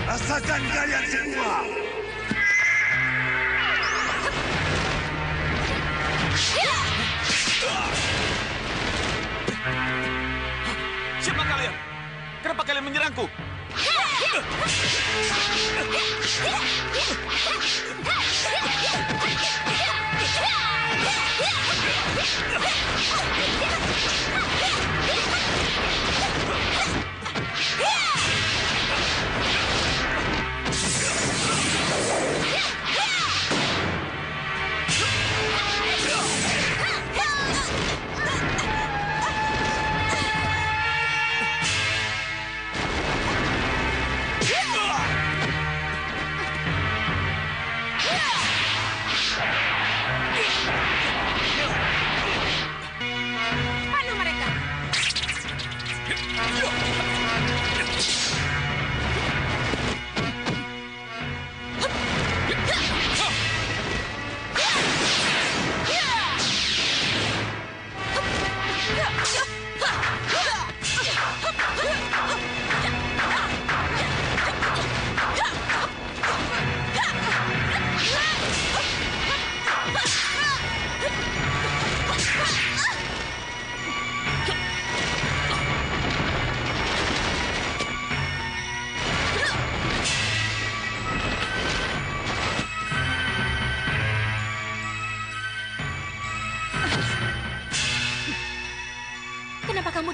Rasakan kalian semua! Siapa kalian? Kenapa kalian menyerangku?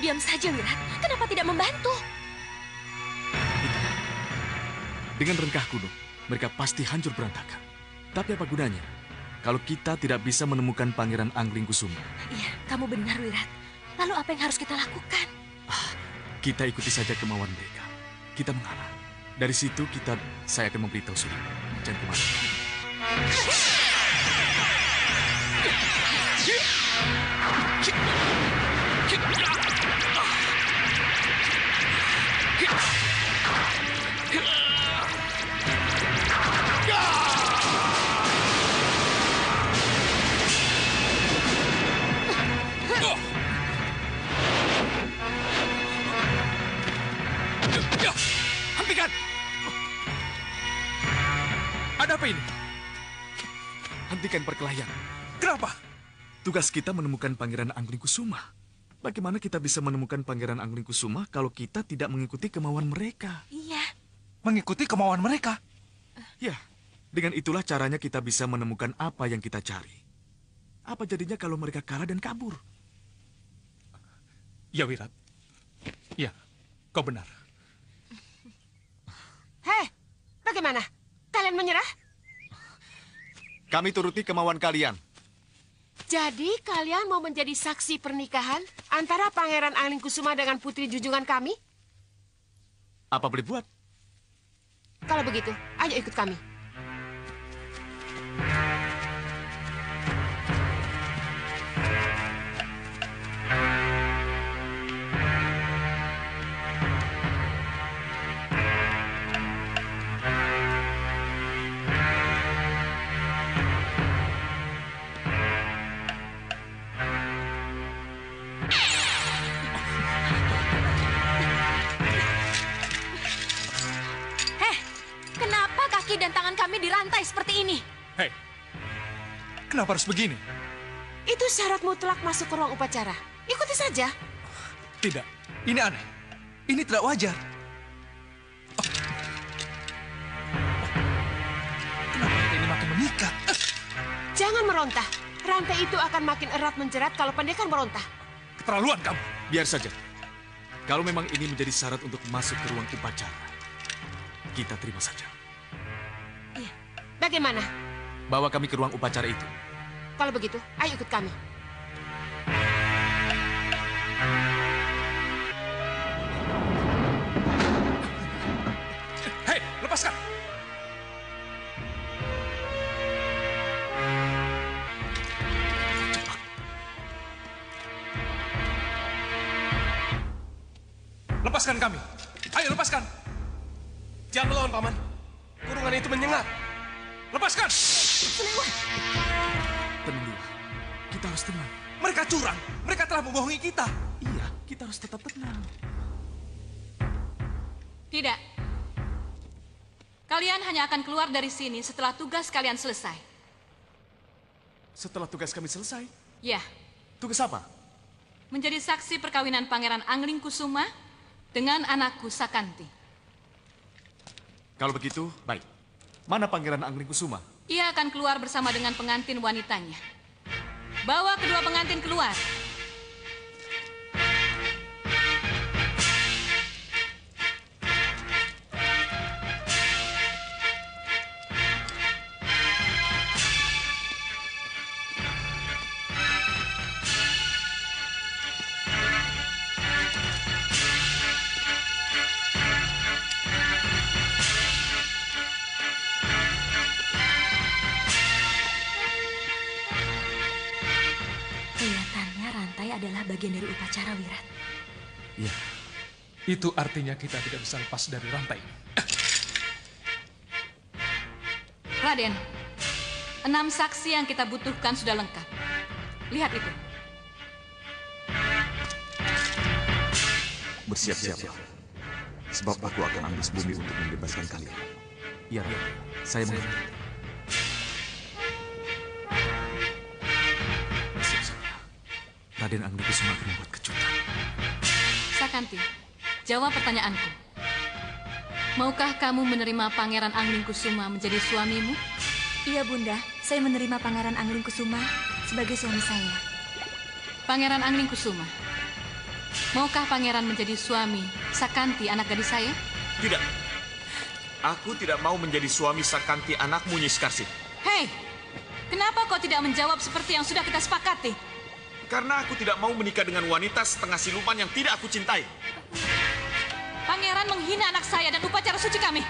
diam saja, Wirat? Kenapa tidak membantu? Dengan rengkah kuno, mereka pasti hancur berantakan. Tapi apa gunanya kalau kita tidak bisa menemukan Pangeran Anglingkusuma? Iya, kamu benar, Wirat. Lalu apa yang harus kita lakukan? Kita ikuti saja kemauan mereka. Kita mengalah. Dari situ saya akan memberitahu Sulima. Jangan kemana. Hentikan! Ada apa ini? Hentikan perkelahian. Kenapa? Tugas kita menemukan Pangeran Anglingkusuma. Bagaimana kita bisa menemukan Pangeran Anglingkusuma kalau kita tidak mengikuti kemauan mereka? Iya. Mengikuti kemauan mereka. Ya, dengan itulah caranya kita bisa menemukan apa yang kita cari. Apa jadinya kalau mereka kalah dan kabur? Ya, Wirat. Ya, kau benar. Hei, bagaimana? Kalian menyerah? Kami turuti kemauan kalian. Jadi kalian mau menjadi saksi pernikahan antara Pangeran Anglingkusuma dengan putri junjungan kami? Apa boleh buat? Kalau begitu, ayo ikut kami. Kenapa kaki dan tangan kami dirantai seperti ini? Hei, kenapa harus begini? Itu syarat mutlak masuk ke ruang upacara. Ikuti saja. Tidak, ini aneh. Ini tidak wajar. Kenapa ini makin mengikat? Jangan meronta. Rantai itu akan makin erat menjerat kalau pendekar meronta. Keterlaluan kamu. Biar saja. Kalau memang ini menjadi syarat untuk masuk ke ruang upacara, kita terima saja. Iya. Bagaimana? Bawa kami ke ruang upacara itu. Kalau begitu, ayo ikut kami. Hei, lepaskan. Lepaskan kami. Ayo, lepaskan. Jangan melawan, Paman. Kurungan itu menyengat. Lepaskan. Tenang dulu. Kita harus tenang. Mereka curang. Mereka telah membohongi kita. Iya, kita harus tetap tenang. Tidak. Kalian hanya akan keluar dari sini setelah tugas kalian selesai. Setelah tugas kami selesai, Ya, tugas apa? menjadi saksi perkawinan Pangeran Anglingkusuma dengan anakku Sakanti. Kalau begitu, baik. Mana Pangeran Anglingkusuma? Ia akan keluar bersama dengan pengantin wanitanya. Bawa kedua pengantin keluar. Kelihatannya rantai adalah bagian dari upacara, Wirat. Iya. Itu artinya kita tidak bisa lepas dari rantai. Raden, 6 saksi yang kita butuhkan sudah lengkap. Lihat itu. Bersiap-siaplah. Sebab aku akan ambil bumi untuk membebaskan kalian. Iya, saya mengerti. Bersiap-siaplah. Raden Anglingkusuma akan membuat kejutan. Sakanti, jawab pertanyaanku. Maukah kamu menerima Pangeran Anglingkusuma menjadi suamimu? Iya, Bunda. Saya menerima Pangeran Anglingkusuma sebagai suami saya. Pangeran Anglingkusuma, Maukah pangeran menjadi suami Sakanti, anak gadis saya? Tidak. Aku tidak mau menjadi suami Sakanti anakmu, Nyi Skarsi. Hei, kenapa kau tidak menjawab seperti yang sudah kita sepakati? Karena aku tidak mau menikah dengan wanita setengah siluman yang tidak aku cintai. Pangeran menghina anak saya dan upacara suci kami.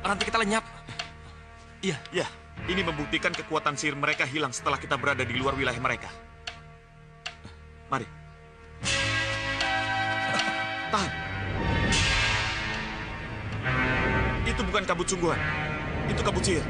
Rantai kita lenyap. Iya, ini membuktikan kekuatan sihir mereka hilang setelah kita berada di luar wilayah mereka. Mari. Tahan. Itu bukan kabut sungguhan. Itu kabut sihir.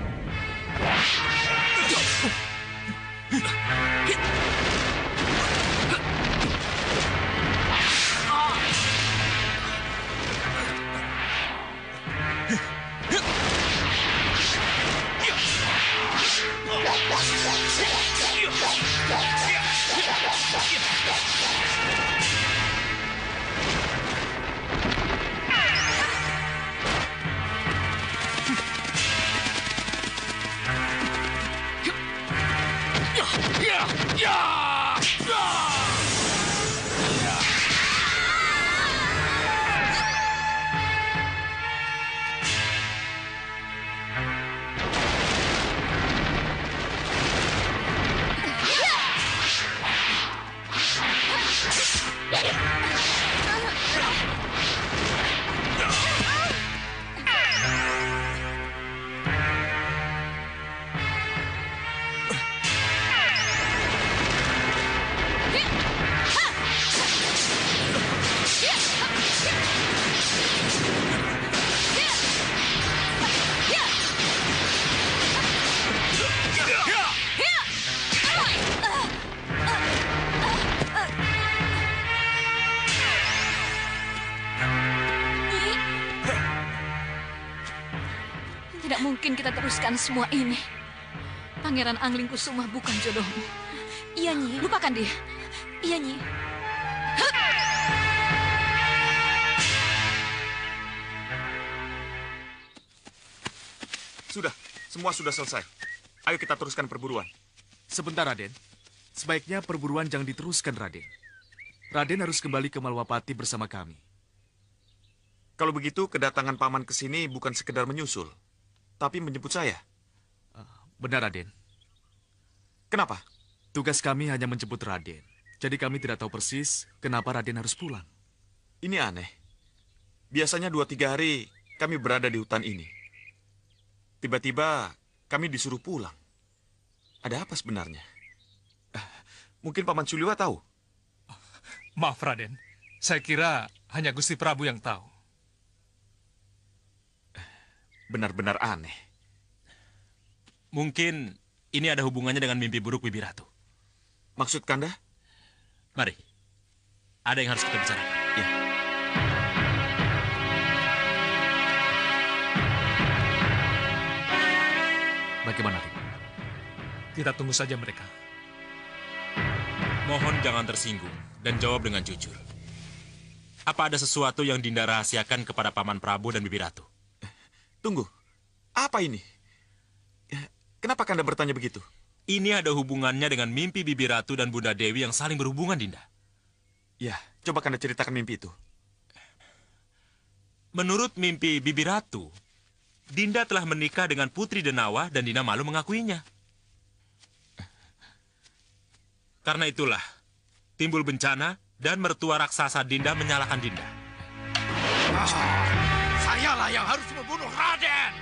Tidak mungkin kita teruskan semua ini. Pangeran Anglingkusuma bukan jodohmu. Iya, Nyi. Lupakan dia. Iya, Nyi. Sudah, semua sudah selesai. Ayo kita teruskan perburuan. Sebentar, Raden. Sebaiknya perburuan jangan diteruskan, Raden. Raden harus kembali ke Malwapati bersama kami. Kalau begitu, kedatangan paman ke sini bukan sekedar menyusul, tapi menjemput saya. Benar, Raden. Kenapa? Tugas kami hanya menjemput Raden. Jadi kami tidak tahu persis kenapa Raden harus pulang. Ini aneh. Biasanya 2-3 hari kami berada di hutan ini. Tiba-tiba kami disuruh pulang. Ada apa sebenarnya? Mungkin Paman Suliwa tahu. Maaf, Raden. Saya kira hanya Gusti Prabu yang tahu. Benar-benar aneh. Mungkin ini ada hubungannya dengan mimpi buruk Bibi Ratu. Maksud Kanda? Mari. Ada yang harus kita bicarakan. Ya. Bagaimana, Rik? Kita tunggu saja mereka. Mohon jangan tersinggung dan jawab dengan jujur. Apa ada sesuatu yang Dinda rahasiakan kepada Paman Prabu dan Bibi Ratu? Tunggu. Apa ini? Kenapa Kanda bertanya begitu? Ini ada hubungannya dengan mimpi Bibi Ratu dan Bunda Dewi yang saling berhubungan, Dinda. Ya, coba Kanda ceritakan mimpi itu. Menurut mimpi Bibi Ratu, Dinda telah menikah dengan Putri Denawa dan Dinda malu mengakuinya. Karena itulah, timbul bencana dan mertua raksasa Dinda menyalahkan Dinda. Sayalah yang harus membunuh Raden.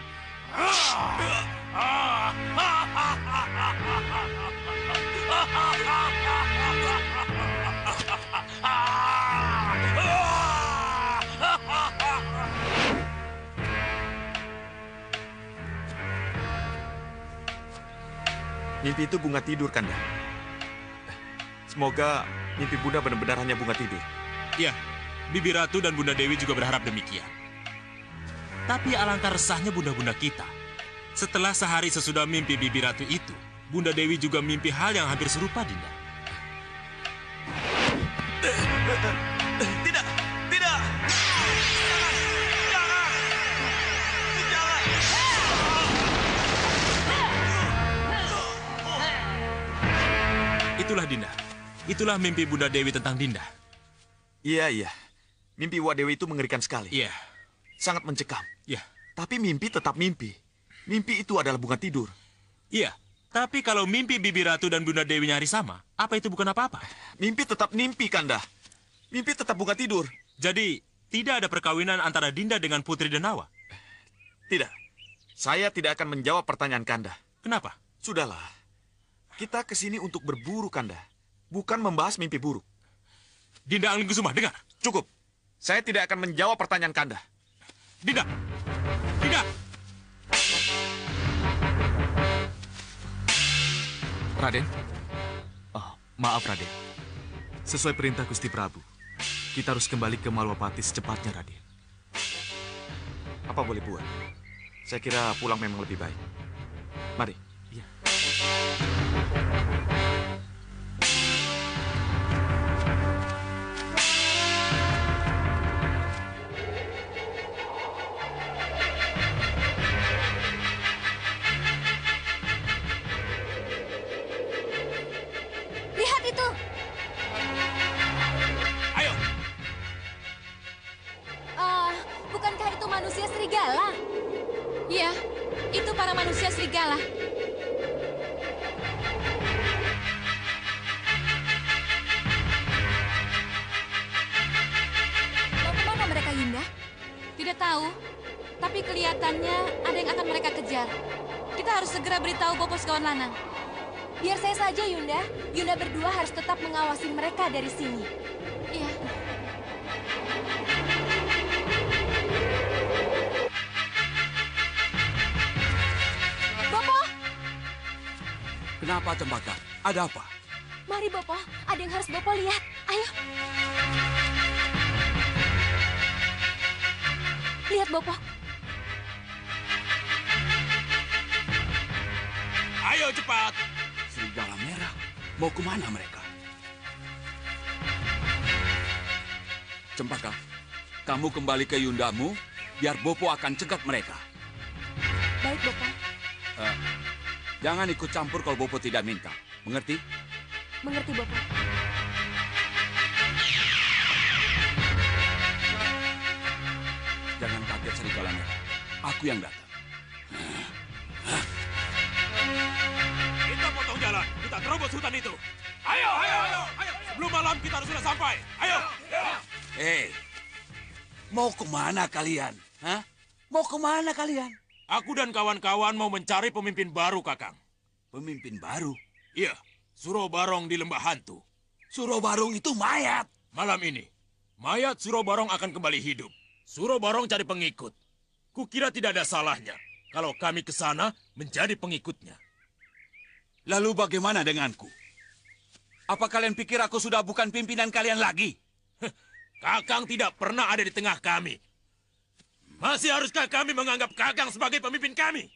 Mimpi itu bunga tidur, Kanda. Semoga mimpi Bunda benar-benar hanya bunga tidur. Iya, Bibi Ratu dan Bunda Dewi juga berharap demikian. Tapi alangkah resahnya bunda-bunda kita. Setelah sehari sesudah mimpi Bibi Ratu itu, Bunda Dewi juga mimpi hal yang hampir serupa, Dinda. Tidak, tidak. Itulah Dinda. Itulah mimpi Bunda Dewi tentang Dinda. Iya, iya. Mimpi Wak Dewi itu mengerikan sekali. Iya, Sangat mencekam. iya, Tapi mimpi tetap mimpi. Mimpi itu adalah bunga tidur. iya. Tapi kalau mimpi Bibi Ratu dan Bunda Dewi hari sama, apa itu bukan apa-apa? Mimpi tetap mimpi, Kanda. Mimpi tetap bunga tidur. Jadi, tidak ada perkawinan antara Dinda dengan Putri Denawa. Tidak. Saya tidak akan menjawab pertanyaan Kanda. Kenapa? Sudahlah. Kita kesini untuk berburu, Kanda. Bukan membahas mimpi buruk. Dinda Anglingkusuma, dengar. Cukup. Saya tidak akan menjawab pertanyaan Kanda. Dinda! Dinda! Raden? Maaf, Raden. Sesuai perintah Gusti Prabu, kita harus kembali ke Malwapati secepatnya, Raden. Apa boleh buat? Saya kira pulang memang lebih baik. Mari. Iya. Lihat itu. Ayo! Bukankah itu manusia serigala? Iya, itu para manusia serigala. Mau kemana mereka, Yunda? Tidak tahu, tapi kelihatannya ada yang akan mereka kejar. Kita harus segera beritahu Bopo Sekawan Lanang. Biar saya saja, Yunda. Yunda berdua harus tetap mengawasi mereka dari sini. Iya. Bopo, Kenapa, Cempaka? Ada apa? mari Bopo. Ada yang harus Bopo lihat. Ayo. Lihat, Bopo. Ayo cepat! Serigala merah. Mau kemana mereka? Cempaka, kamu kembali ke Yundamu, biar Bopo akan cegat mereka. Baik, Bopo. Jangan ikut campur kalau Bopo tidak minta. Mengerti? Mengerti, Bopo. Jangan kaget serigala merah. Aku yang datang. Kita potong jalan, kita terobos hutan itu. Ayo, ayo, ayo, ayo. Sebelum malam kita harus sudah sampai. Ayo. Hei, mau kemana kalian? Hah? Mau kemana kalian? Aku dan kawan-kawan mau mencari pemimpin baru, Kakang. Pemimpin baru? Iya, Suro Barong di Lembah Hantu. Suro Barong itu mayat. Malam ini, mayat Suro Barong akan kembali hidup. Suro Barong cari pengikut. Kukira tidak ada salahnya kalau kami ke sana menjadi pengikutnya. Lalu bagaimana denganku? Apa kalian pikir aku sudah bukan pimpinan kalian lagi? Kakang tidak pernah ada di tengah kami. Masih haruskah kami menganggap Kakang sebagai pemimpin kami?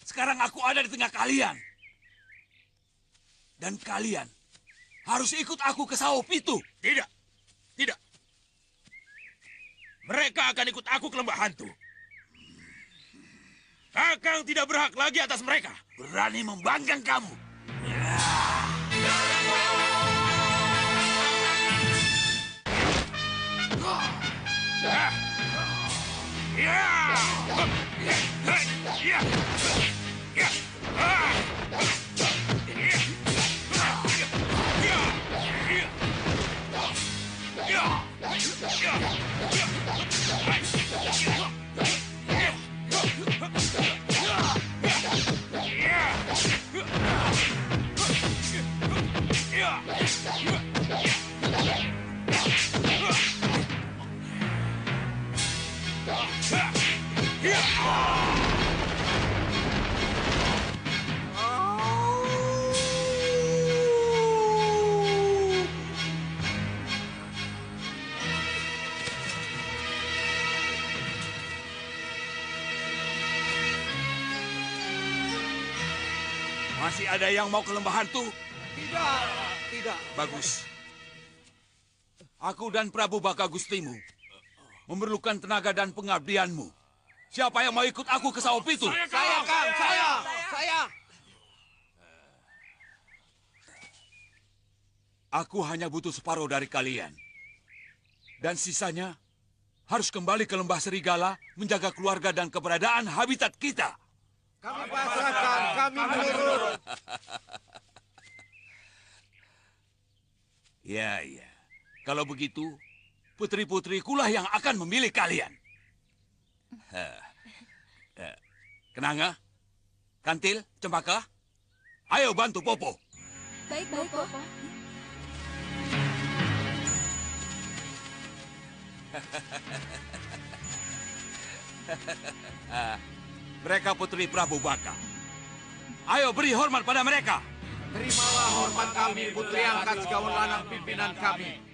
Sekarang aku ada di tengah kalian. Dan kalian harus ikut aku ke Sao Pitu. Tidak, tidak. Mereka akan ikut aku ke Lembah Hantu. Kakang tidak berhak lagi atas mereka. Berani membangkang kamu. Masih ada yang mau ke lembah hantu? Tidak. Bagus. Aku dan Prabu Bakagustimu memerlukan tenaga dan pengabdianmu. Siapa yang mau ikut aku ke sawah itu? Saya, Kang. Saya. Aku hanya butuh separuh dari kalian. Dan sisanya harus kembali ke lembah serigala menjaga keluarga dan keberadaan habitat kita. Kami pasrahkan, kami menurut. Ya. Kalau begitu, putri-putrikulah yang akan memilih kalian. Kenanga, Kantil, Cempaka, ayo bantu Popo. Baik, Bopo. Mereka putri Prabu Baka. Ayo beri hormat pada mereka. Terimalah hormat kami, putri angkat segawon lanang pimpinan kami.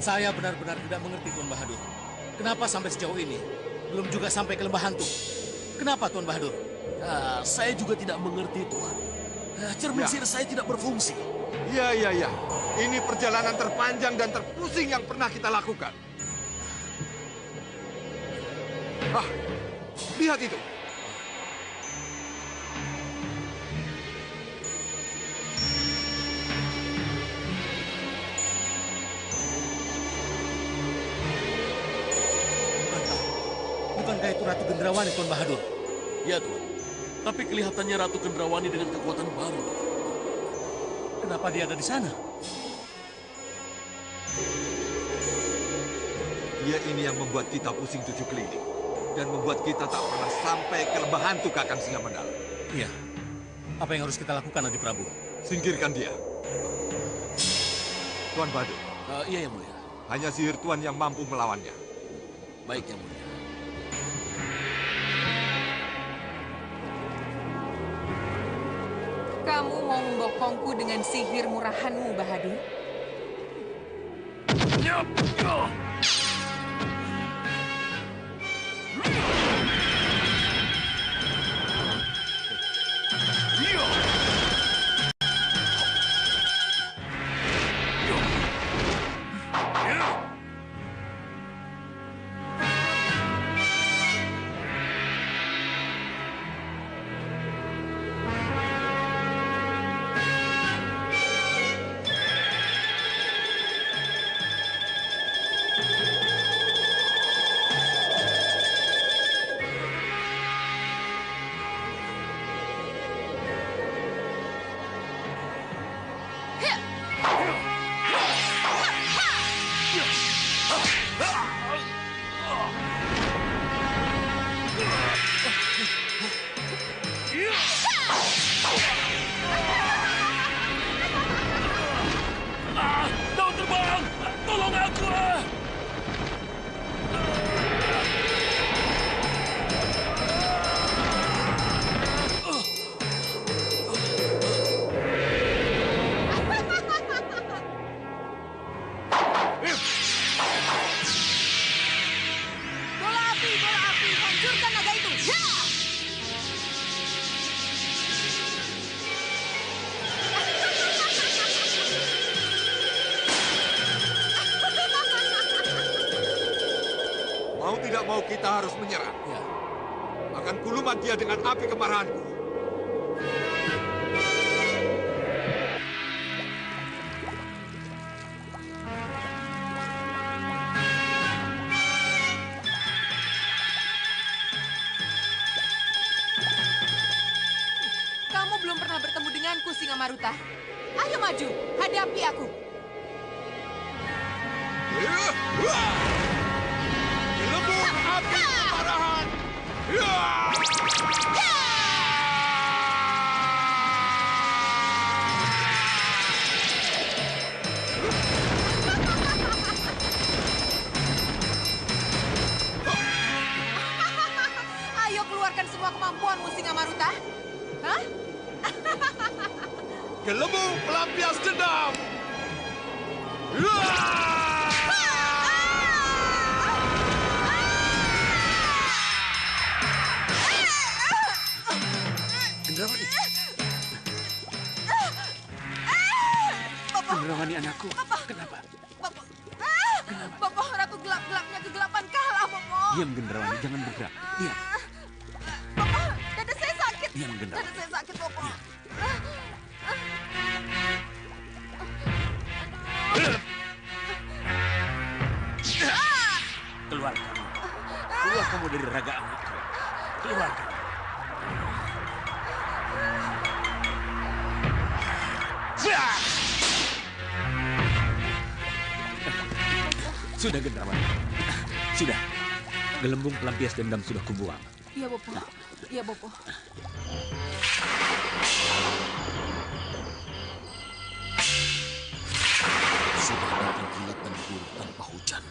Saya benar-benar tidak mengerti, Tuan Bahadur. Kenapa sampai sejauh ini belum juga sampai ke lembah hantu? Kenapa, Tuan Bahadur? Saya juga tidak mengerti, Tuan. Cermin sihir saya tidak berfungsi. Iya. Ini perjalanan terpanjang dan terpusing yang pernah kita lakukan. Lihat itu. Bukankah itu Ratu Gendrawani, Tuan Bahadur? Ya, Tuan. Tapi kelihatannya Ratu Gendrawani dengan kekuatan baru. Kenapa dia ada di sana? Dia ini yang membuat kita pusing 7 keliling. Dan membuat kita tak pernah sampai ke lembah hantu Kakang Singamandala. Iya. Apa yang harus kita lakukan, Adi Prabu? Singkirkan dia. Tuan Badur. Iya, Yang Mulia. Hanya sihir Tuan yang mampu melawannya. Baik, Yang Mulia. Kamu mau membokongku dengan sihir murahanmu, Bahadur? Daun terbang! Tolong aku! Bola api, hancurkan naga itu. Ya! Mau tidak mau kita harus menyerah. Ya. Akan kulumat dia dengan api kemarahanku. Kamu belum pernah bertemu denganku, Singamaruta. Ayo maju, hadapi aku. Gelembung api kemarahan. Gelembung pelampias dendam. Gendrawani. Gendrawani anakku. Kenapa? Bopo, ratu gelap-gelapnya kegelapan kalah, Bopo. Diam, Gendrawani. Jangan bergerak. Diam. Bopo, dada saya sakit. Diam, Gendrawani. Dada saya sakit, Bopo. Keluar kamu. Keluar kamu dari raga anakku. Keluar kamu. Sudah, Gendrawani. Sudah. Gelembung pelampias dendam sudah kubuang. Iya, Bopo. Iya, Bopo. Sudah datang kilat dan buruk tanpa hujan.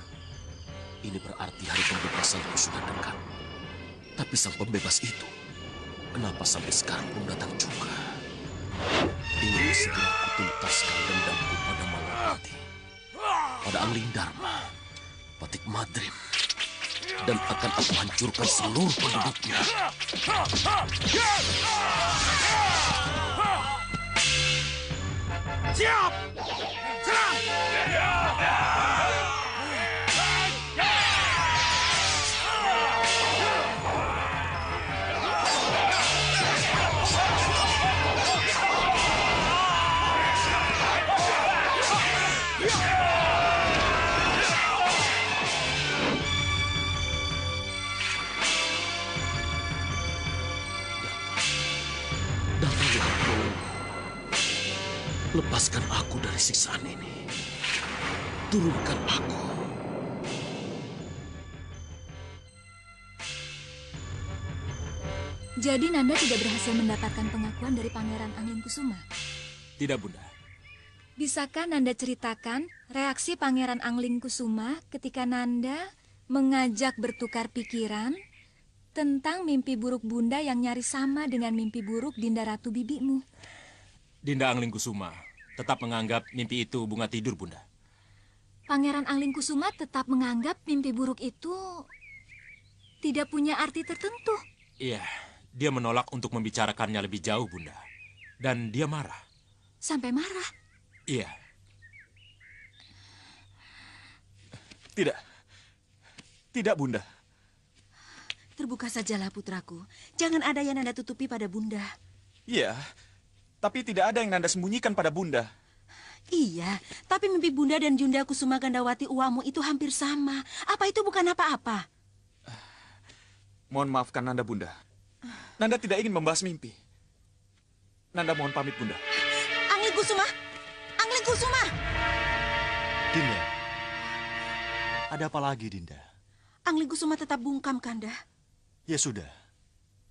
Ini berarti hari pembebasanku sudah dekat. Tapi sang pembebas itu, kenapa sampai sekarang belum datang juga? Ingin segera kutuntaskan dendamku pada Malapati, pada Angling Dharma, Patik Madrim, dan akan aku hancurkan seluruh penduduknya. Siap! Serang! Datanglah penolongku. Lepaskan aku dari siksaan ini. Turunkan aku. Jadi Nanda tidak berhasil mendapatkan pengakuan dari Pangeran Angling Kusuma. Tidak, Bunda. Bisakah Nanda ceritakan reaksi Pangeran Angling Kusuma ketika Nanda mengajak bertukar pikiran tentang mimpi buruk Bunda yang nyaris sama dengan mimpi buruk Dinda Ratu bibimu? Dinda Angling Kusuma tetap menganggap mimpi itu bunga tidur, Bunda. Pangeran Angling Kusuma tetap menganggap mimpi buruk itu tidak punya arti tertentu. Iya, dia menolak untuk membicarakannya lebih jauh, Bunda. Dan dia marah. Sampai marah? Iya. Tidak. Tidak, Bunda. Terbuka sajalah, putraku. Jangan ada yang Nanda tutupi pada Bunda. Iya, tapi tidak ada yang Nanda sembunyikan pada Bunda. Iya, tapi mimpi Bunda dan Junda Kusuma Gandawati uamu itu hampir sama. Apa itu bukan apa-apa? Mohon maafkan Nanda, Bunda. Nanda tidak ingin membahas mimpi. Nanda mohon pamit, Bunda. Angling Kusuma! Angling Kusuma! Dinda, ada apa lagi, Dinda? Angling Kusuma tetap bungkam, Kanda. Ya sudah,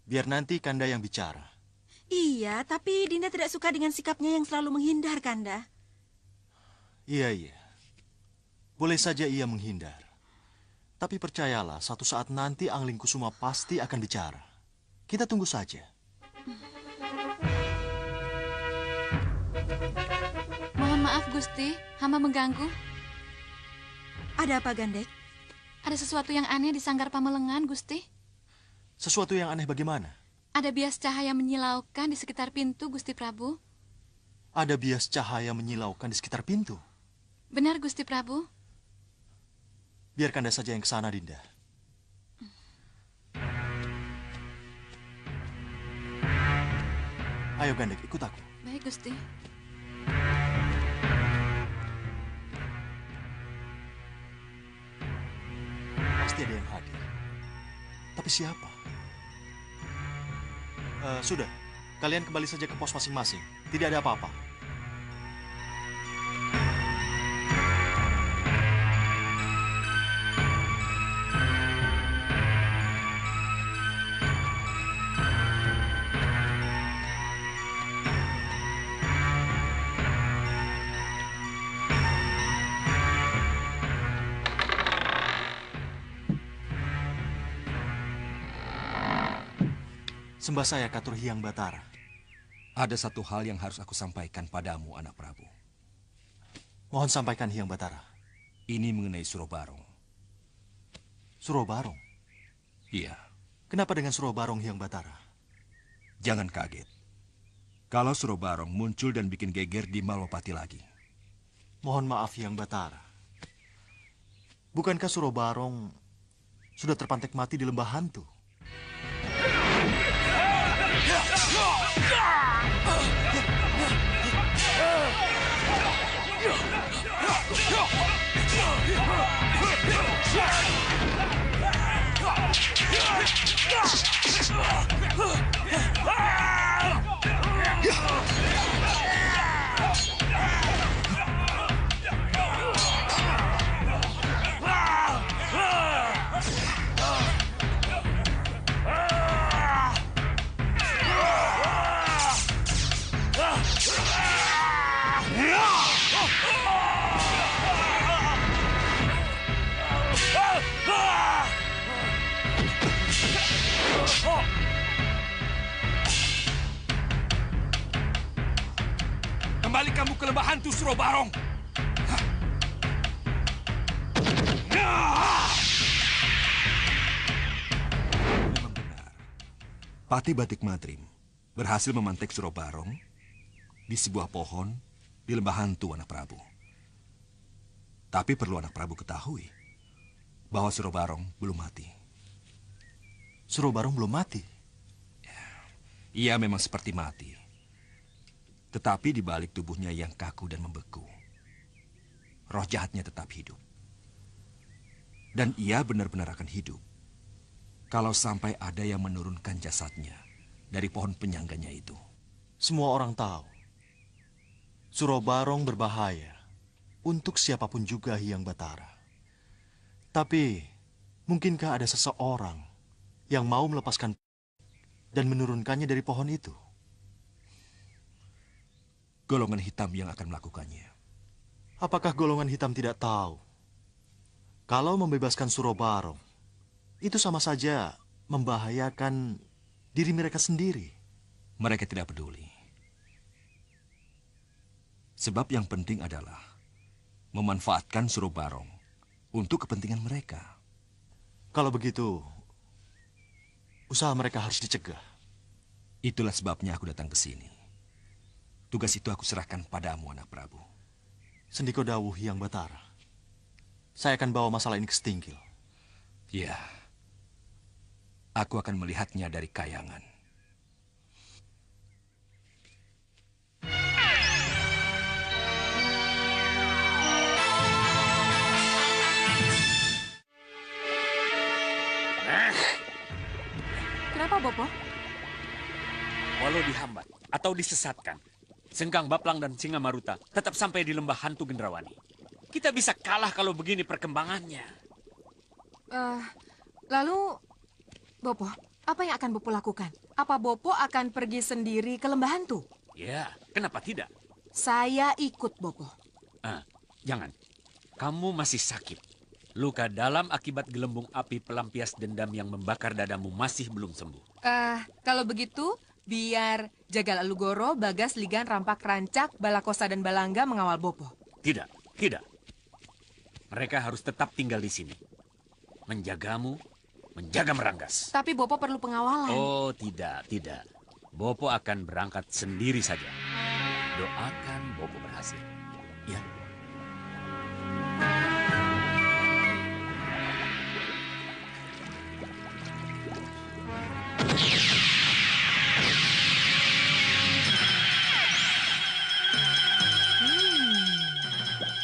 biar nanti Kanda yang bicara. Iya, tapi Dinda tidak suka dengan sikapnya yang selalu menghindar, Kanda. Iya. Boleh saja ia menghindar. Tapi percayalah, satu saat nanti Angling Kusuma pasti akan bicara. Kita tunggu saja. Mohon maaf, Gusti. Hamba mengganggu. Ada apa, Gandek? Ada sesuatu yang aneh di Sanggar Pamelengan, Gusti. Sesuatu yang aneh bagaimana? Ada bias cahaya menyilaukan di sekitar pintu, Gusti Prabu. Ada bias cahaya menyilaukan di sekitar pintu. Benar, Gusti Prabu. Biar Kanda saja yang ke sana, Dinda. Ayo, Gandek, ikut aku. Baik, Gusti. Pasti ada yang hadir. Tapi siapa? Sudah, kalian kembali saja ke pos masing-masing. Tidak ada apa-apa. Sembah saya Katur Hyang Batara. Ada satu hal yang harus aku sampaikan padamu, anak Prabu. Mohon sampaikan, Hyang Batara. Ini mengenai Suro Barong. Suro Barong? Iya. Kenapa dengan Suro Barong, Hyang Batara? Jangan kaget. Kalau Suro Barong muncul dan bikin geger di Malwapati lagi. Mohon maaf, Hyang Batara. Bukankah Suro Barong sudah terpantek mati di lembah hantu? Kembali kamu ke lembah hantu Suro Barong. Memang benar. Pati Batik Madrim berhasil memantek Suro Barong di sebuah pohon di lembah hantu anak Prabu. Tapi perlu anak Prabu ketahui bahwa Suro Barong belum mati. Suro Barong belum mati? Ia memang seperti mati. Tetapi di balik tubuhnya yang kaku dan membeku, roh jahatnya tetap hidup. Dan ia benar-benar akan hidup kalau sampai ada yang menurunkan jasadnya dari pohon penyangganya itu. Semua orang tahu Suro Barong berbahaya untuk siapapun juga, Hyang Batara. Tapi mungkinkah ada seseorang yang mau melepaskan dan menurunkannya dari pohon itu? Golongan hitam yang akan melakukannya. Apakah golongan hitam tidak tahu kalau membebaskan Suro Barong itu sama saja membahayakan diri mereka sendiri? Mereka tidak peduli. Sebab yang penting adalah memanfaatkan Suro Barong untuk kepentingan mereka. Kalau begitu, usaha mereka harus dicegah. Itulah sebabnya aku datang ke sini. Tugas itu aku serahkan padamu, anak Prabu. Sendiko dawuh, Hyang Batara. Saya akan bawa masalah ini ke Setinggil. Ya, aku akan melihatnya dari kayangan. Kenapa, Bopo? Walau dihambat atau disesatkan, Sengkang Baplang dan Singa Maruta tetap sampai di lembah hantu Gendrawani. Kita bisa kalah kalau begini perkembangannya. Lalu, Bopo, apa yang akan Bopo lakukan? Apa Bopo akan pergi sendiri ke lembah hantu? Ya, kenapa tidak? Saya ikut, Bopo. Jangan. Kamu masih sakit. Luka dalam akibat gelembung api pelampias dendam yang membakar dadamu masih belum sembuh. Kalau begitu, biar Jagal Alugoro, Bagas, Ligan, Rampak, Rancak, Balakosa, dan Balangga mengawal Bopo. Tidak, tidak. Mereka harus tetap tinggal di sini. Menjagamu, menjaga Meranggas. Tapi Bopo perlu pengawalan. Oh, tidak, tidak. Bopo akan berangkat sendiri saja. Doakan Bopo berhasil. Ya.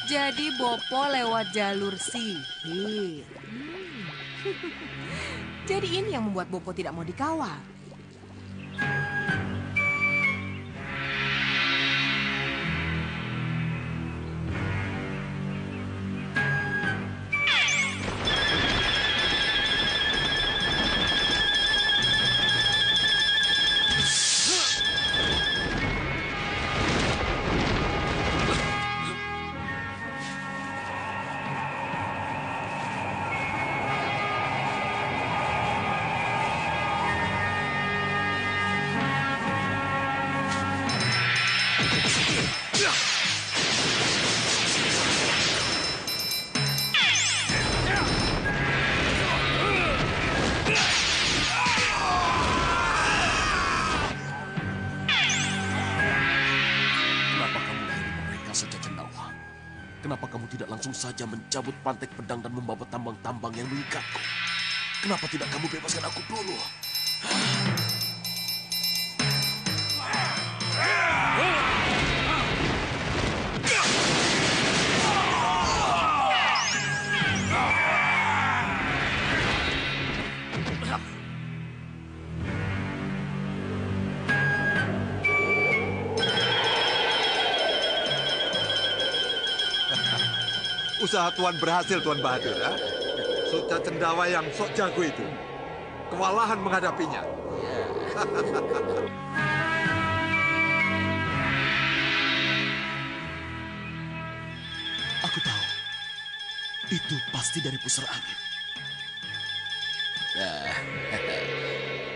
Jadi Bopo lewat jalur sihir. Jadi ini yang membuat Bopo tidak mau dikawal. saja mencabut pantek pedang dan membawa tambang-tambang yang mengikatku. Kenapa tidak kamu bebaskan aku dulu? Usaha Tuan berhasil, Tuan Bahadur. Ya? Soca Cendawa yang sok jago itu kewalahan menghadapinya. Aku tahu. Itu pasti dari pusar angin.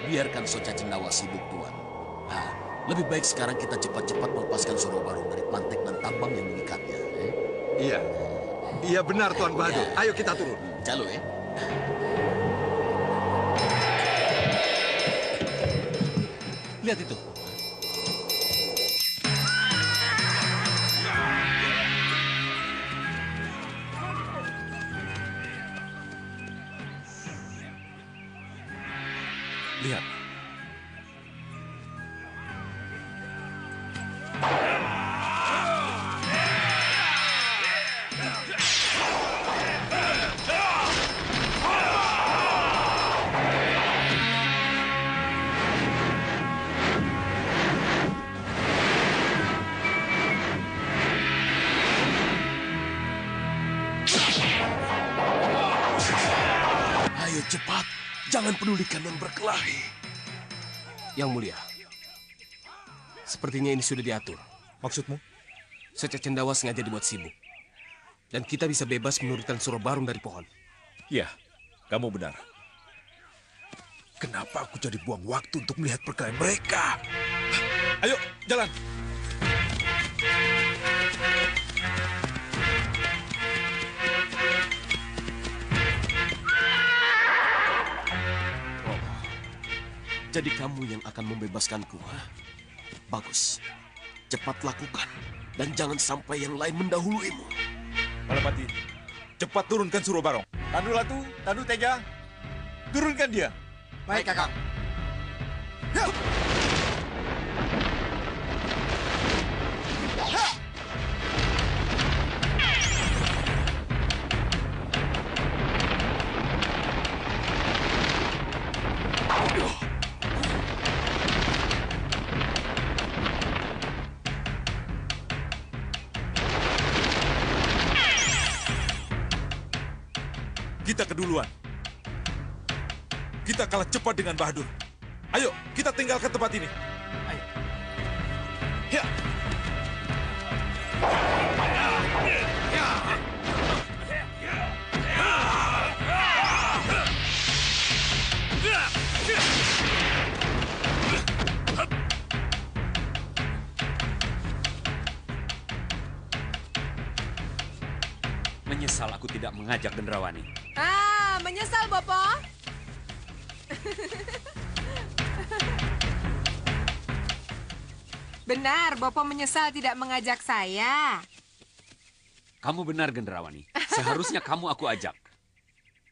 Biarkan Soca Cendawa sibuk, Tuan. Lebih baik sekarang kita cepat-cepat melepaskan Surabarong dari pantek dan tambang yang mengikatnya. Iya. Iya benar, Tuan Bahadur. Ayo kita turun. Jalo ya. Lihat itu. Lihat. Ayo cepat, jangan pedulikan yang berkelahi. Yang mulia, sepertinya ini sudah diatur. Maksudmu? Soca Cendawa sengaja dibuat sibuk. Dan kita bisa bebas menurunkan Surabarong dari pohon. Ya, kamu benar. Kenapa aku jadi buang waktu untuk melihat perkelahian mereka? Ayo, jalan. Jadi kamu yang akan membebaskanku, ha? Bagus. Cepat lakukan. Dan jangan sampai yang lain mendahuluimu. Balapati, cepat turunkan Surabarong. Tandu Latu, Tandu Teja, turunkan dia. Baik, Kakak. Kita keduluan. Kita kalah cepat dengan Bahadur. Ayo, kita tinggalkan tempat ini. Ayo. Ya. Menyesal aku tidak mengajak Dendrawani. Menyesal, Bopo? Benar, Bopo menyesal tidak mengajak saya. Kamu benar, Gendrawani. Seharusnya kamu aku ajak.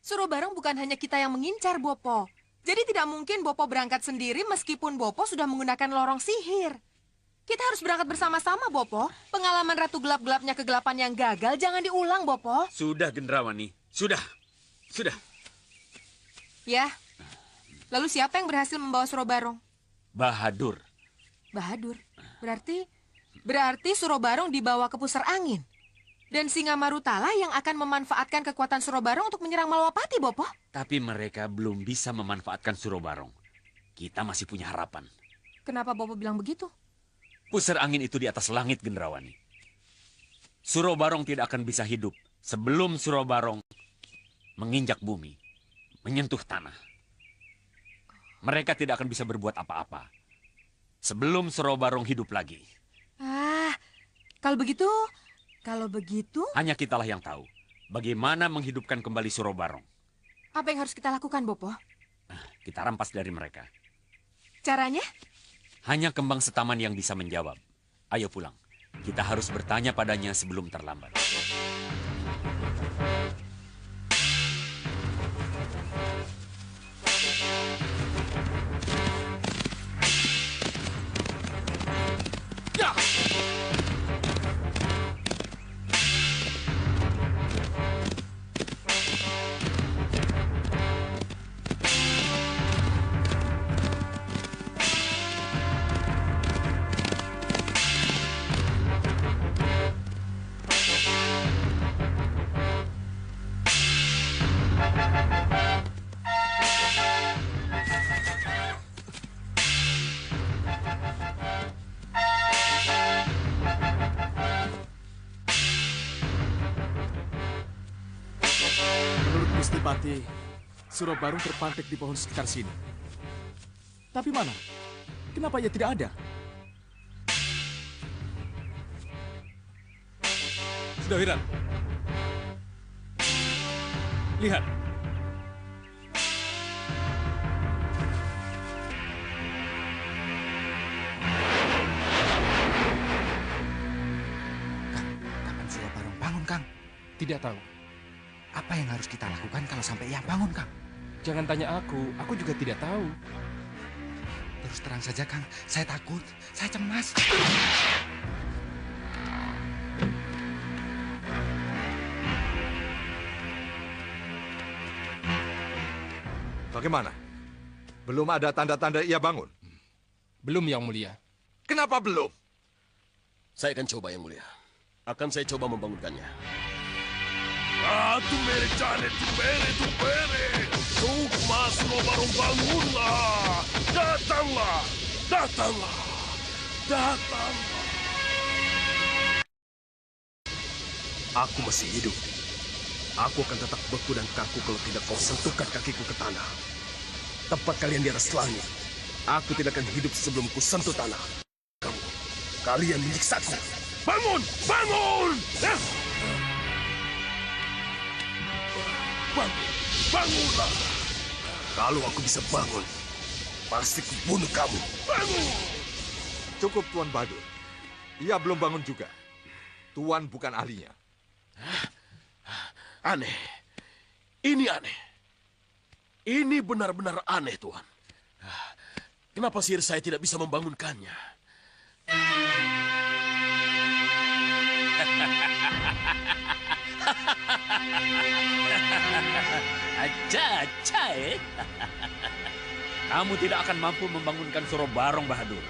Surabarong bukan hanya kita yang mengincar, Bopo. Jadi tidak mungkin Bopo berangkat sendiri meskipun Bopo sudah menggunakan lorong sihir. Kita harus berangkat bersama-sama, Bopo. Pengalaman Ratu Gelap-Gelapnya kegelapan yang gagal jangan diulang, Bopo. Sudah, Gendrawani. Sudah. Ya. Lalu siapa yang berhasil membawa Surabarong? Bahadur. Bahadur. Berarti Surabarong dibawa ke pusar angin. Dan Singa Marutala yang akan memanfaatkan kekuatan Surabarong untuk menyerang Malwapati, Bopo. Tapi mereka belum bisa memanfaatkan Surabarong. Kita masih punya harapan. Kenapa Bopo bilang begitu? Pusar angin itu di atas langit, Gendrawani. Surabarong tidak akan bisa hidup sebelum Surabarong menginjak bumi, menyentuh tanah. Mereka tidak akan bisa berbuat apa-apa sebelum Surabarong hidup lagi. Kalau begitu... Hanya kitalah yang tahu bagaimana menghidupkan kembali Surabarong. Apa yang harus kita lakukan, Bopo? Kita rampas dari mereka. Caranya? Hanya Kembang Setaman yang bisa menjawab. Ayo pulang. Kita harus bertanya padanya sebelum terlambat. Gusti Pati, Surobarung terpantek di pohon sekitar sini. Tapi mana? Kenapa ia tidak ada? Sudah, Wiran. Lihat. Kapan Surobarung bangun, Kang? Tidak tahu. Apa yang harus kita lakukan kalau sampai ia bangun, Kang? Jangan tanya aku juga tidak tahu. Terus terang saja, Kang. Saya takut, saya cemas. Bagaimana? Belum ada tanda-tanda ia bangun? Belum, Yang Mulia. Kenapa belum? Saya akan coba, Yang Mulia. Akan saya coba membangunkannya. Tumbere jane, tumbere. Sukma Surobarung, bangunlah. Datanglah. Aku masih hidup. Aku akan tetap beku dan kaku kalau tidak kau sentuhkan kakiku ke tanah. Tempat kalian di atas langit. Aku tidak akan hidup sebelum ku sentuh tanah. Kalian menyiksaku. Bangun! Bangunlah. Kalau aku bisa bangun, pasti kubunuh kamu. Bangun! Cukup, Tuan Bahadur. Ia belum bangun juga. Tuan bukan ahlinya. Aneh. Ini aneh. Ini benar-benar aneh, Tuan. Kenapa sihir saya tidak bisa membangunkannya? Aja, Kamu tidak akan mampu membangunkan Surobarung, Bahadur.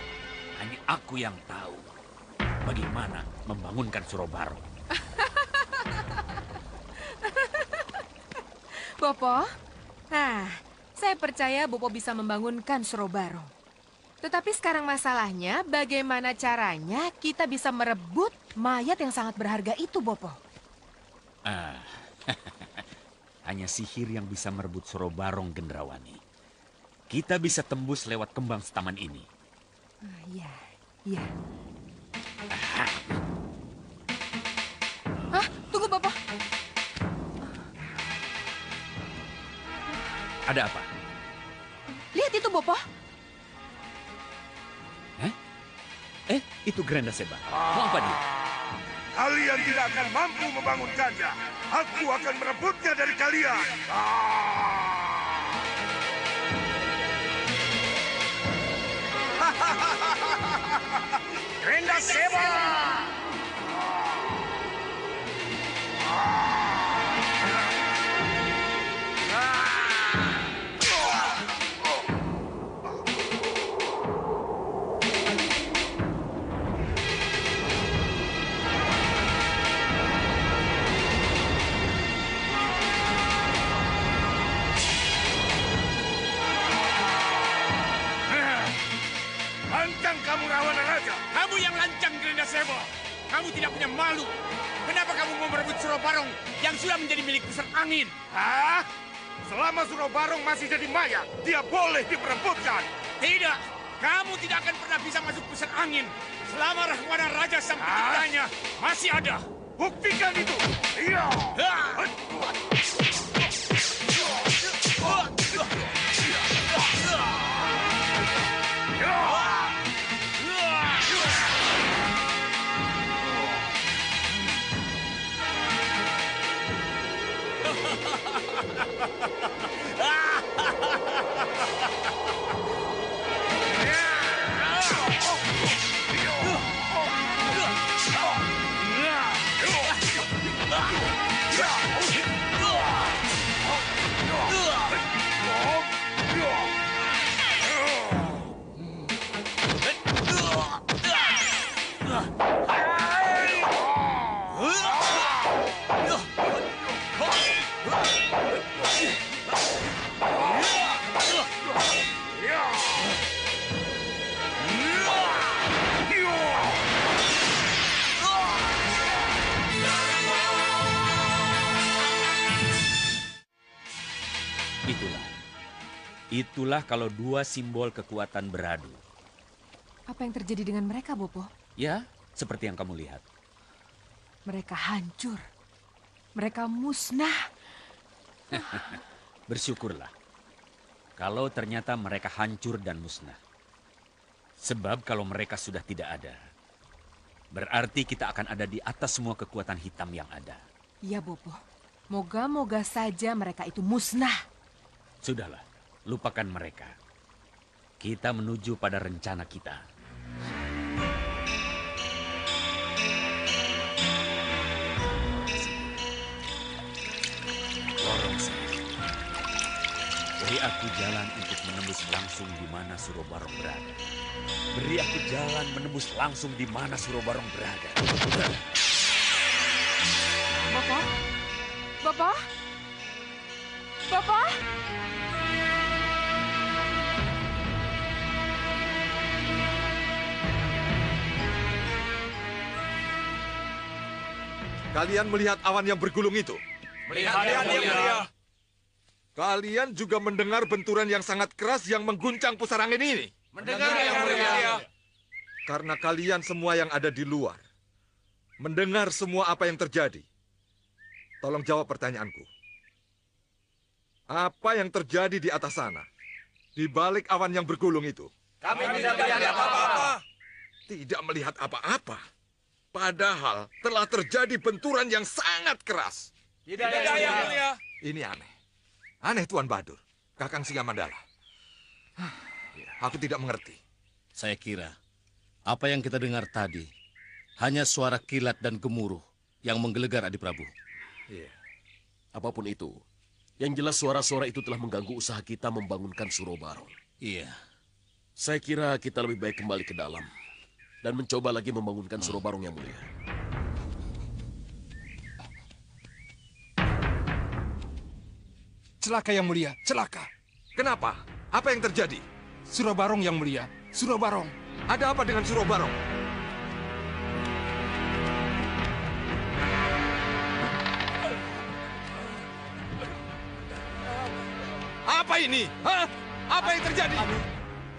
Hanya aku yang tahu bagaimana membangunkan Surobarung. Bopo, saya percaya Bopo bisa membangunkan Surobarung. Tetapi sekarang masalahnya, bagaimana caranya kita bisa merebut mayat yang sangat berharga itu, Bopo? Hanya sihir yang bisa merebut Surobarung, Gendrawani. Kita bisa tembus lewat kembang setaman ini. Iya. Tunggu, Bopo. Ada apa? Lihat itu, Bopo. Itu Granda Seba. Mau apa dia? Kalian tidak akan mampu membangunkannya. Aku akan merebutnya dari kalian. Granda Seba! Lancang kamu, Rahwana Raja. Kamu yang lancang, Granda Sebo. Kamu tidak punya malu. Kenapa kamu mau merebut Surobarung yang sudah menjadi milik pusat angin? Selama Surobarung masih jadi maya, dia boleh diperebutkan. Tidak. Kamu tidak akan pernah bisa masuk pusat angin. Selama Rahwana Raja sang penciptanya masih ada. Buktikan itu. Iya. Itulah kalau dua simbol kekuatan beradu. Apa yang terjadi dengan mereka, Bopo? Ya, seperti yang kamu lihat. Mereka hancur. Mereka musnah. Bersyukurlah. Kalau ternyata mereka hancur dan musnah. Sebab kalau mereka sudah tidak ada, berarti kita akan ada di atas semua kekuatan hitam yang ada. Iya, Bopo. Moga-moga saja mereka itu musnah. Sudahlah, lupakan mereka. Kita menuju pada rencana kita. Beri aku jalan untuk menembus langsung di mana Surobarong berada. Beri aku jalan menembus langsung di mana Surobarong berada. Bapak? Bapak? Bapak? Kalian melihat awan yang bergulung itu? Melihat, Yang Mulia. Kalian juga mendengar benturan yang sangat keras yang mengguncang pusar angin ini? Mendengar, Yang Mulia. Karena kalian semua yang ada di luar mendengar semua apa yang terjadi. Tolong jawab pertanyaanku. Apa yang terjadi di atas sana? Di balik awan yang bergulung itu? Kami tidak melihat apa-apa. Tidak melihat apa-apa. Padahal telah terjadi benturan yang sangat keras. Tidak, Yang Mulia. Ini aneh. Aneh, Tuan Bahadur. Kakang Singamandala. Aku tidak mengerti. Saya kira apa yang kita dengar tadi hanya suara kilat dan gemuruh yang menggelegar Adi Prabu. Iya. Apapun itu, yang jelas suara-suara itu telah mengganggu usaha kita membangunkan Surobarong. Iya. Saya kira kita lebih baik kembali ke dalam dan mencoba lagi membangunkan Surobarong, Yang Mulia. Celaka, Yang Mulia, celaka. Kenapa? Apa yang terjadi? Surobarong, Yang Mulia, Surobarong. Ada apa dengan Surobarong? Apa ini? Hah? Apa yang terjadi?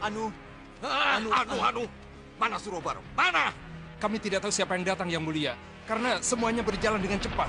Anu. Mana Surobarong? Mana? Kami tidak tahu siapa yang datang, Yang Mulia. Karena semuanya berjalan dengan cepat.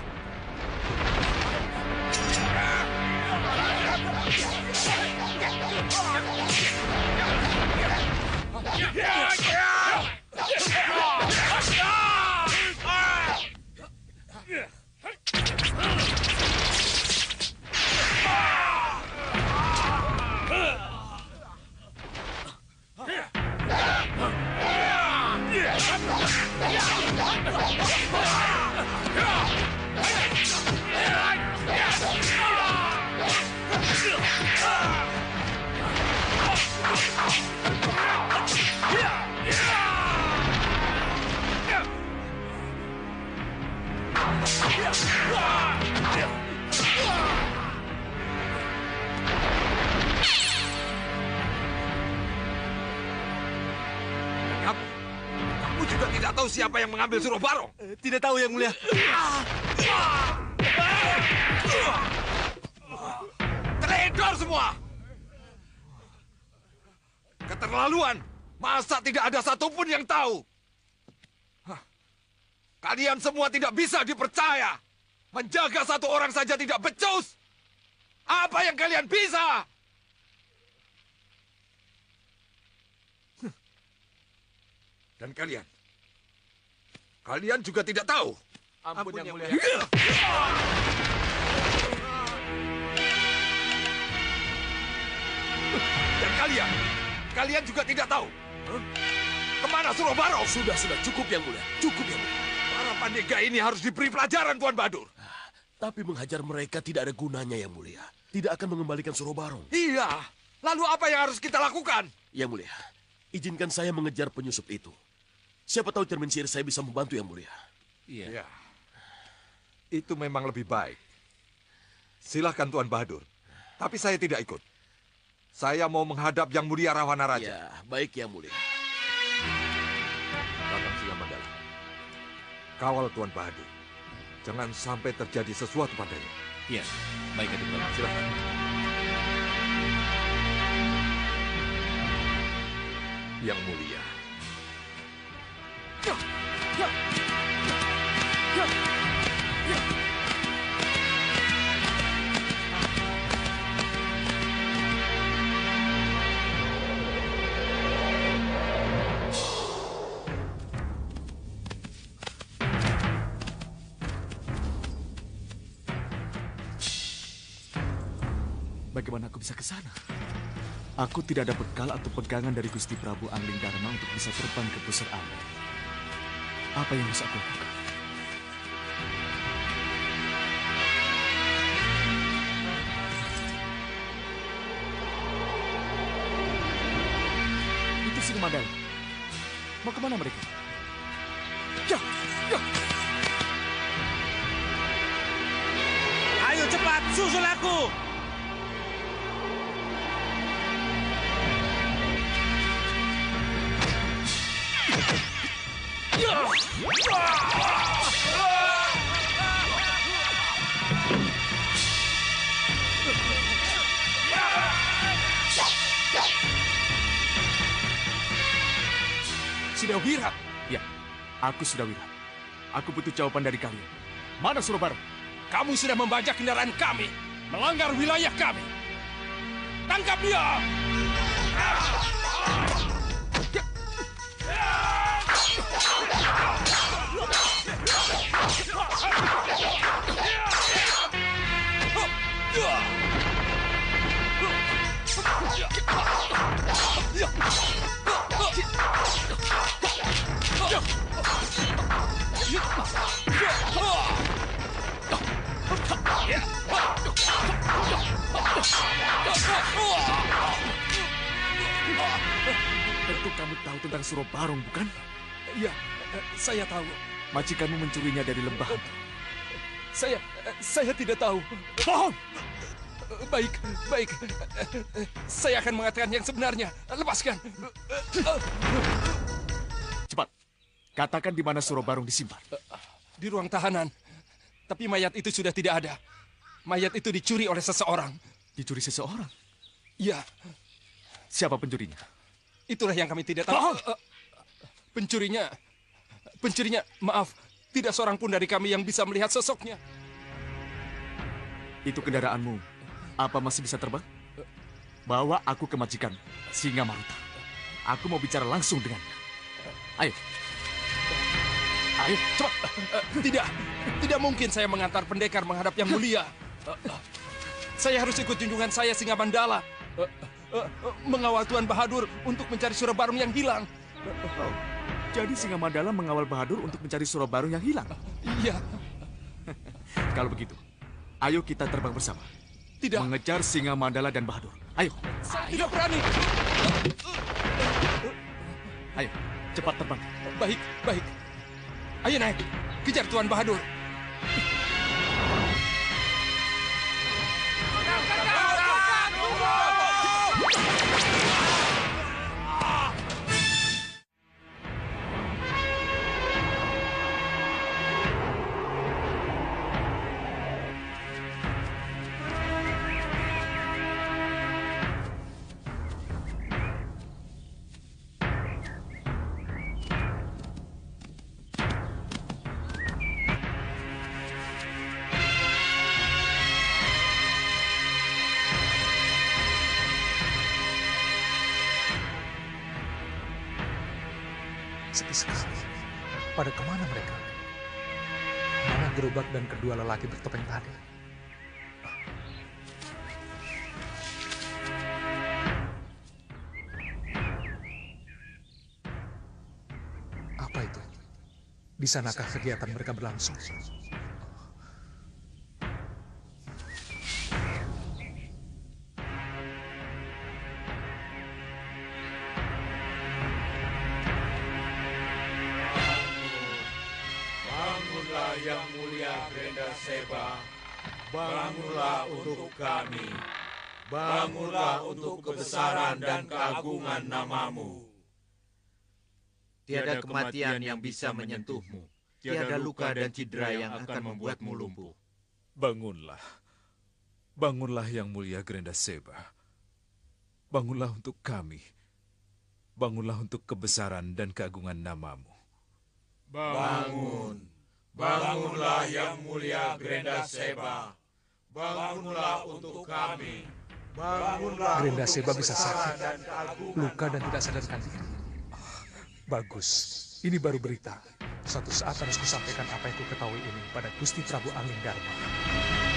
Kamu juga tidak tahu siapa yang mengambil Surobarong? Tidak tahu, Yang Mulia. Teledor semua! Keterlaluan! Masa tidak ada satupun yang tahu? Kalian semua tidak bisa dipercaya. Menjaga satu orang saja tidak becus. Apa yang kalian bisa? Dan kalian juga tidak tahu. Ampun, Yang Mulia. Dan kalian juga tidak tahu. Kemana Surobarong? Sudah, cukup, Yang Mulia. Cukup, Yang Mulia. Para pandega ini harus diberi pelajaran, Tuan Bahadur. Tapi menghajar mereka tidak ada gunanya, Yang Mulia. Tidak akan mengembalikan Surobarong. Iya. Lalu apa yang harus kita lakukan? Yang Mulia, izinkan saya mengejar penyusup itu. Siapa tahu cermin sihir saya bisa membantu, Yang Mulia. Iya. Itu memang lebih baik. Silahkan, Tuan Bahadur. Tapi saya tidak ikut. Saya mau menghadap Yang Mulia Rahwana Raja. Ya, baik, Yang Mulia. Kakang Singamandala, kawal Tuan Bahadur. Jangan sampai terjadi sesuatu padanya. Iya, baik, Adi Prabu. Silakan. Yang Mulia. Bagaimana aku bisa ke sana? Aku tidak ada bekal atau pegangan dari Gusti Prabu Angling Dharma untuk bisa terbang ke pusar alam. Apa yang bisa aku lakukan? Itu Singamandala. Mau kemana mereka? Ya, ya. Ayo cepat, susul aku! Sudah Wira? Ya, aku sudah Wira. Aku butuh jawaban dari kalian. Mana Surabarong? Kamu sudah membajak kendaraan kami, melanggar wilayah kami. Tangkap dia! Tentu kamu tahu tentang Surabarong, bukan? Ya, saya tahu. Majikanmu mencurinya dari lembah. Saya tidak tahu. Bohong! Baik, baik. Saya akan mengatakan yang sebenarnya. Lepaskan. Cepat, katakan di mana Surabarong disimpan. Di ruang tahanan. Tapi mayat itu sudah tidak ada. Mayat itu dicuri oleh seseorang. Dicuri seseorang? Ya. Siapa pencurinya? Itulah yang kami tidak tahu. Bohong! Pencurinya, maaf. Tidak seorang pun dari kami yang bisa melihat sosoknya. Itu kendaraanmu. Apa masih bisa terbang? Bawa aku ke majikan, Singamaruta. Aku mau bicara langsung dengannya. Ayo. Ayo, cepat. Tidak mungkin saya mengantar pendekar menghadap Yang Mulia. Saya harus ikut junjungan saya Singamandala. Mengawal Tuan Bahadur untuk mencari Surabarong yang hilang. Jadi Singamandala mengawal Bahadur untuk mencari Surabarong yang hilang? Iya. Kalau begitu, ayo kita terbang bersama. Tidak. Mengejar Singamandala dan Bahadur. Ayo. Saya tidak berani. Ayo, cepat terbang. Baik, baik. Ayo naik, kejar Tuan Bahadur. Sepi sekali. Pada kemana mereka? Mana gerobak dan kedua lelaki bertopeng tadi? Apa itu? Di sanakah kegiatan mereka berlangsung? Yang Mulia Grendaseba, bangunlah untuk kami. Bangunlah untuk kebesaran dan keagungan namamu. Tiada kematian yang bisa menyentuhmu. Tiada luka dan cedera yang akan membuatmu lumpuh. Bangunlah. Bangunlah Yang Mulia Grendaseba. Bangunlah untuk kami. bangunlah untuk kebesaran dan keagungan namamu. Bangun, bangunlah yang mulia Grenda Seba. Bangunlah untuk kami. Bangunlah Grenda untuk Seba bisa kebesaran sakit, dan keagungan luka dan tidak sadarkan diri. Bagus, ini baru berita. Suatu saat harus kusampaikan apa yang ku ketahui ini pada Gusti Prabu Anglingdarma.